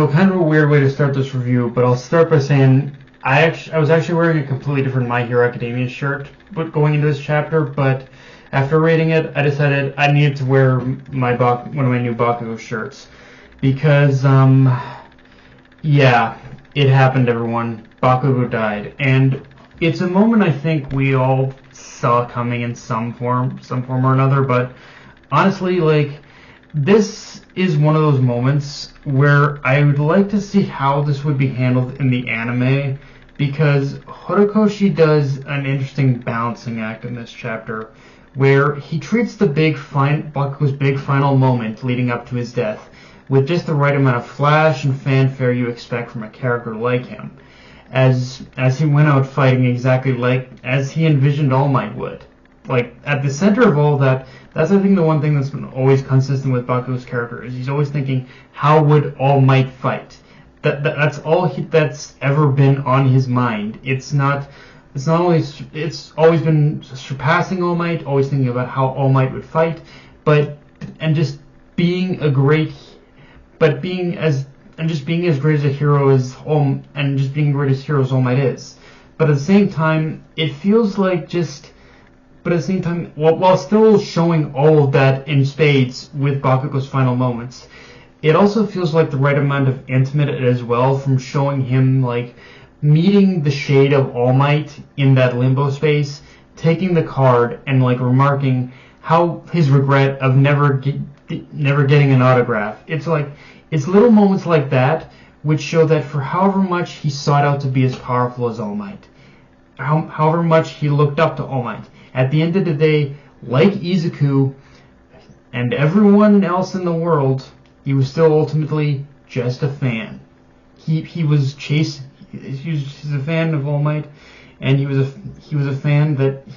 So kind of a weird way to start this review, but I'll start by saying I was actually wearing a completely different My Hero Academia shirt going into this chapter, but after reading it, I decided I needed to wear one of my new Bakugo shirts because yeah, it happened, everyone. Bakugo died, and it's a moment I think we all saw coming in some form or another, but honestly, like, this is one of those moments where I would like to see how this would be handled in the anime, because Horikoshi does an interesting balancing act in this chapter, where he treats the Bakugo's big final moment leading up to his death with just the right amount of flash and fanfare you expect from a character like him, as he went out fighting exactly like as he envisioned All Might would. Like, at the center of all that, that's I think the one thing that's been always consistent with Bakugo's character, is he's always thinking, how would All Might fight? That's all that's ever been on his mind. It's always been surpassing All Might, always thinking about how All Might would fight, just being as great as a hero as All Might is. But at the same time, it feels like while still showing all of that in spades with Bakugo's final moments, it also feels like the right amount of intimate as well, from showing him like meeting the shade of All Might in that limbo space, taking the card and like remarking how his regret of never getting an autograph. It's little moments like that which show that for however much he sought out to be as powerful as All Might, however much he looked up to All Might, at the end of the day, like Izuku and everyone else in the world, he was still ultimately just a fan. He's a fan of All Might, and he was a fan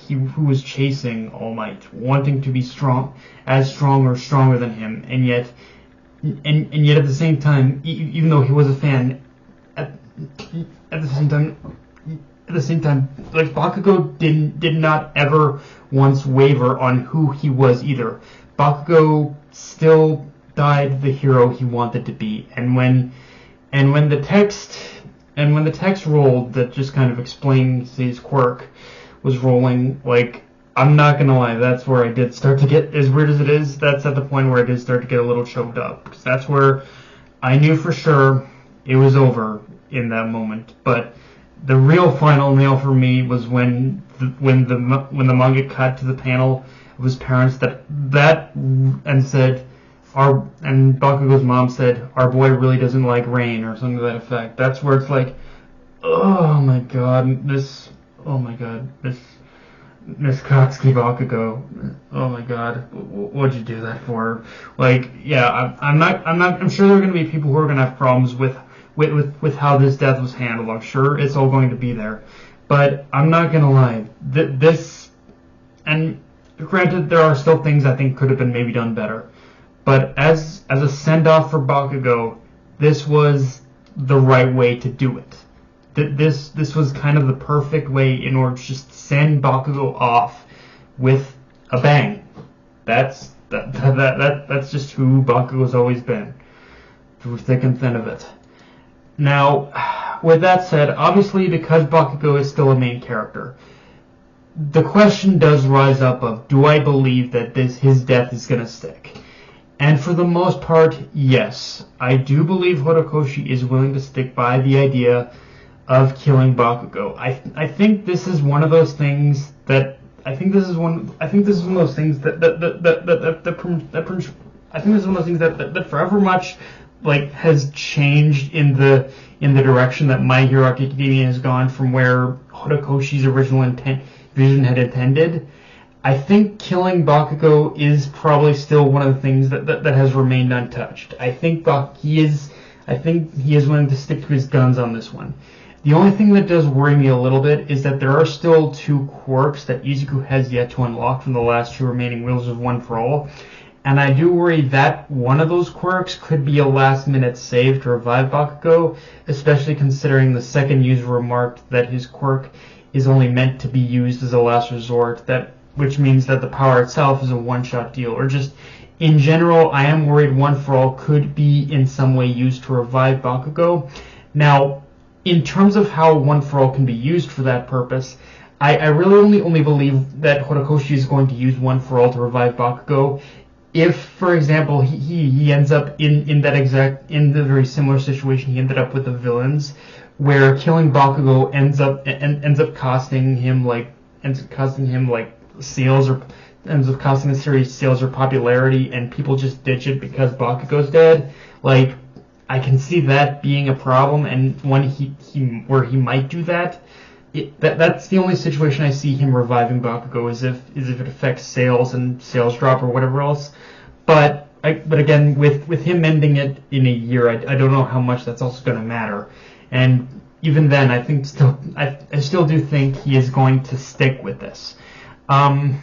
who was chasing All Might, wanting to be strong or stronger than him, and yet at the same time, even though he was a fan, at the same time, like, Bakugo did not ever once waver on who he was either. Bakugo still died the hero he wanted to be, and when the text rolled that just kind of explains his quirk was rolling, like, I'm not gonna lie, that's where I did start to get, as weird as it is, that's at the point where I did start to get a little choked up, because that's where I knew for sure it was over in that moment. But the real final nail for me was when the manga cut to the panel of his parents and Bakugo's mom said, "Our boy really doesn't like rain," or something to that effect. That's where it's like, Miss Katsuki Bakugo, oh my god, what'd you do that for? Like, yeah, I'm sure there are going to be people who are going to have problems with how this death was handled. I'm sure it's all going to be there, but I'm not gonna lie. This, and granted, there are still things I think could have been maybe done better, but as a send off for Bakugo, this was the right way to do it. This was kind of the perfect way in order to just send Bakugo off with a bang. That's just who Bakugo's always been, through thick and thin of it. Now, with that said, obviously because Bakugo is still a main character, the question does rise up of, do I believe that his death is going to stick? And for the most part, yes. I do believe Horikoshi is willing to stick by the idea of killing Bakugo. I think this is one of those things that forever much like has changed in the direction that My Hero Academia has gone from where Horikoshi's original vision had intended. I think killing Bakugo is probably still one of the things that has remained untouched. I think he is willing to stick to his guns on this one. The only thing that does worry me a little bit is that there are still two quirks that Izuku has yet to unlock from the last two remaining Wheels of One for All. And I do worry that one of those quirks could be a last-minute save to revive Bakugo, especially considering the second user remarked that his quirk is only meant to be used as a last resort, that which means that the power itself is a one-shot deal, or just in general, I am worried One for All could be in some way used to revive Bakugo. Now, in terms of how One for All can be used for that purpose, I really only believe that Horikoshi is going to use One for All to revive Bakugo if, for example, he ends up in the very similar situation he ended up with the villains, where killing Bakugo ends up costing him sales, or ends up costing the series sales or popularity, and people just ditch it because Bakugo's dead. Like, I can see that being a problem, and when where he might do that, that's the only situation I see him reviving Bakugo is if it affects sales and sales drop or whatever else. But again, with him ending it in a year, I don't know how much that's also going to matter. And even then, I still do think he is going to stick with this. But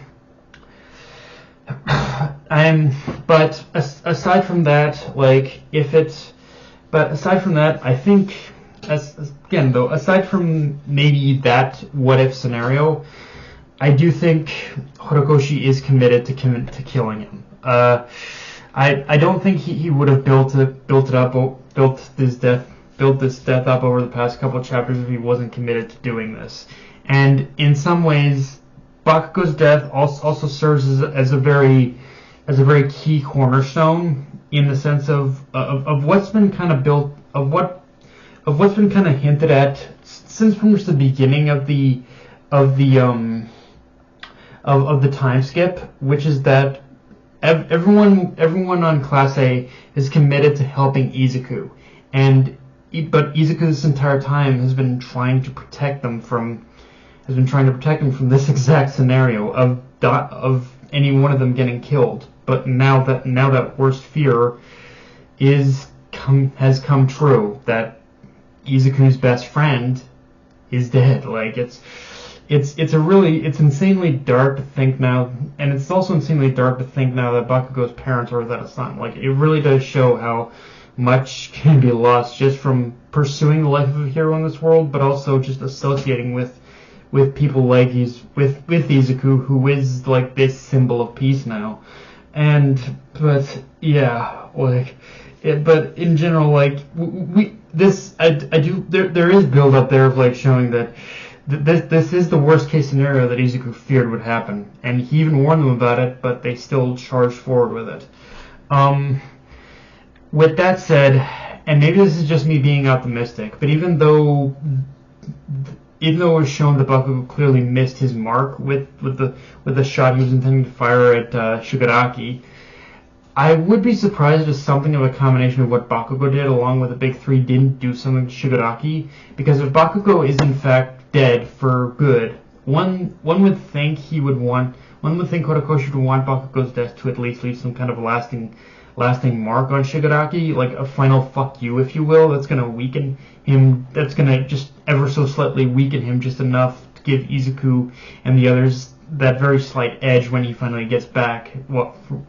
aside from that, I think, aside from maybe that what if scenario, I do think Horikoshi is committed to killing him. I don't think he would have built this death up over the past couple of chapters if he wasn't committed to doing this. And in some ways, Bakugo's death also serves as a very key cornerstone in the sense of what's been kind of built, of what's been kind of hinted at since pretty much the beginning of the time skip, which is that everyone on Class A is committed to helping Izuku, but Izuku this entire time has been trying to protect him from this exact scenario of any one of them getting killed. But now that worst fear has come true, that Izuku's best friend is dead. Like, it's insanely dark to think now, and it's also insanely dark to think now that Bakugo's parents are without a son. Like, it really does show how much can be lost just from pursuing the life of a hero in this world, but also just associating with people like with Izuku, who is like this symbol of peace now. But in general, like, there is build up there of like showing that this is the worst case scenario that Izuku feared would happen, and he even warned them about it, but they still charged forward with it. With that said, and maybe this is just me being optimistic, but even though it was shown that Bakugo clearly missed his mark with the shot he was intending to fire at Shigaraki, I would be surprised if something of a combination of what Bakugo did along with the big three didn't do something to Shigaraki, because if Bakugo is in fact dead for good, one would think Horikoshi would want Bakugo's death to at least leave some kind of lasting mark on Shigaraki, like a final fuck you, if you will, that's gonna weaken him, that's gonna just ever so slightly weaken him just enough to give Izuku and the others that very slight edge when he finally gets back.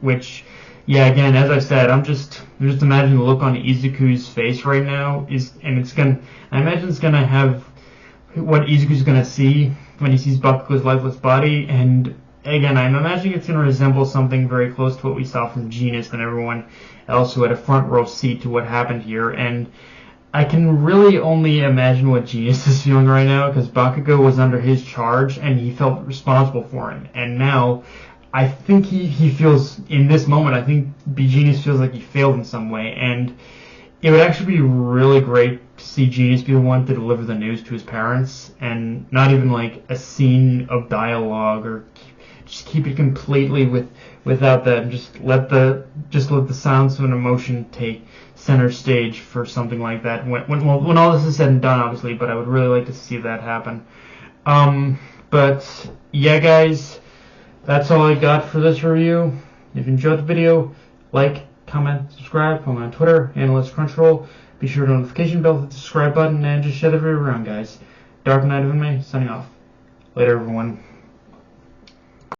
Which, yeah, again, as I said, I'm just imagining the look on Izuku's face right now I imagine it's gonna have what Izuku's gonna see when he sees Bakugo's lifeless body, and again, I'm imagining it's going to resemble something very close to what we saw from Genius and everyone else who had a front row seat to what happened here. And I can really only imagine what Genius is feeling right now, because Bakugo was under his charge and he felt responsible for him. And now, I think he feels, in this moment, I think Genius feels like he failed in some way. And it would actually be really great to see Genius be the one to deliver the news to his parents, and not even like a scene of dialogue, or just keep it completely without that, and just let the sounds of an emotion take center stage for something like that when all this is said and done, obviously. But I would really like to see that happen. But yeah, guys, that's all I got for this review. If you enjoyed the video, like, comment, subscribe. Follow me on Twitter, Analyst Crunchyroll. Be sure to notification bell, hit the subscribe button, and just share the video around, guys. Dark Knight of Anime, signing off. Later, everyone.